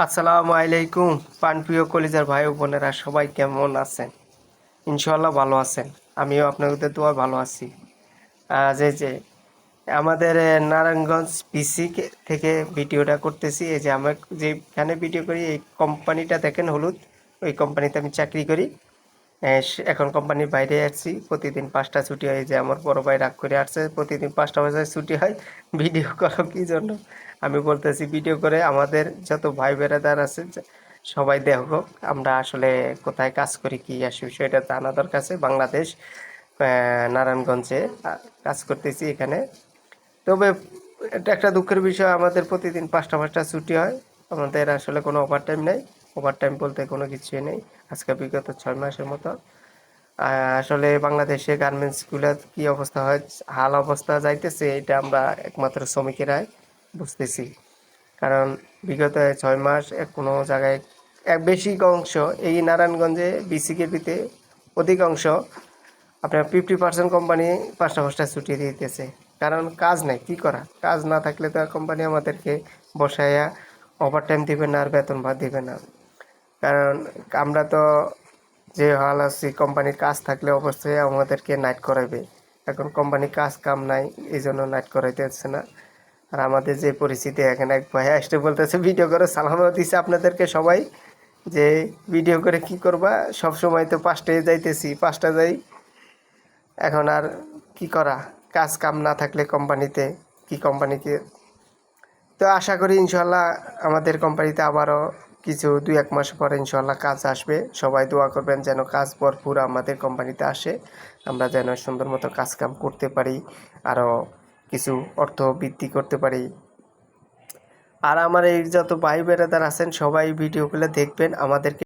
আসসালামু আলাইকুম প্রাণপ্রিয় কলিজার ভাই ও বোনেরা সবাই কেমন আছেন? ইনশাল্লাহ ভালো আছেন। আমিও আপনাদের দোয়া ভালো আছি। যে আমাদের নারায়ণগঞ্জ পিসি থেকে ভিডিওটা করতেছি। এই যে আমি যেখানে ভিডিও করি এই কোম্পানিটা দেখেন, হলুদ, ওই কোম্পানিতে আমি চাকরি করি। এখন কোম্পানির বাইরে আসছি। প্রতিদিন 5টা ছুটি হয়। যে আমার বড় ভাই রাগ করে আসছে, প্রতিদিন 5টা বাজায় ছুটি হয়। ভিডিও করো কি জন্য? আমি বলতেছি ভিডিও করে আমাদের যত ভাই বেড়াদার আছে সবাই দেখো আমরা আসলে কোথায় কাজ করি, কি আসে বিষয়টা জানা দরকার আছে। বাংলাদেশ নারায়ণগঞ্জে কাজ করতেছি এখানে। তবে এটা একটা দুঃখের বিষয়, আমাদের প্রতিদিন 5টা ছুটি হয়। আমাদের আসলে কোনো ওভারটাইম নেই। ওভারটাইম বলতে কোনো কিছুই নেই। আজকে বিগত 6 মাসের মতো আসলে বাংলাদেশে গার্মেন্টসগুলোর কী অবস্থা হয়, হাল অবস্থা যাইতেছে, এটা আমরা একমাত্র শ্রমিকেরাই বুঝতেছি। কারণ বিগত 6 মাস কোনো জায়গায় বেশি অংশ এই নারায়ণগঞ্জে বিসিকের ভিতরে অধিকাংশ আপনার 50% কোম্পানি 5টা ছুটি দিতেছে। কারণ কাজ নেই, কী করা, কাজ না থাকলে তো আর কোম্পানি আমাদেরকে বসাইয়া ওভারটাইম দিবে না আর বেতন ভাত দিবে না। কারণ আমরা তো যে হাল আছি, কোম্পানির কাজ থাকলে অবশ্যই আমাদেরকে নাইট করাইবে। এখন কোম্পানির কাজ কাম নাই, এই জন্য নাইট করাইতে হচ্ছে না। আর আমাদের যে পরিস্থিতি, এখানে এক ভাইয়া আসতে বলতেছে ভিডিও করে, সালামও দিছে আপনাদেরকে সবাই, যে ভিডিও করে কি করবা, সব সময় তো 5টায় যাইতেছি, 5টা যাই। এখন আর কি করা, কাজ কাম না থাকলে কোম্পানিতে কি কোম্পানিকে। তো আশা করি ইনশাল্লাহ আমাদের কোম্পানিতে আবারও কিছু 2-1 মাস পরে ইনশাল্লাহ কাজ আসবে। সবাই দোয়া করবেন যেন কাজ ভরপুর আমাদের কোম্পানিতে আসে, আমরা যেন সুন্দর মতো কাজ কাম করতে পারি, আরও কিছু অর্থ বৃদ্ধি করতে পারি। আর আমার এই যত ভাই বেড়াদার আছেন সবাই ভিডিওগুলো দেখবেন, আমাদেরকে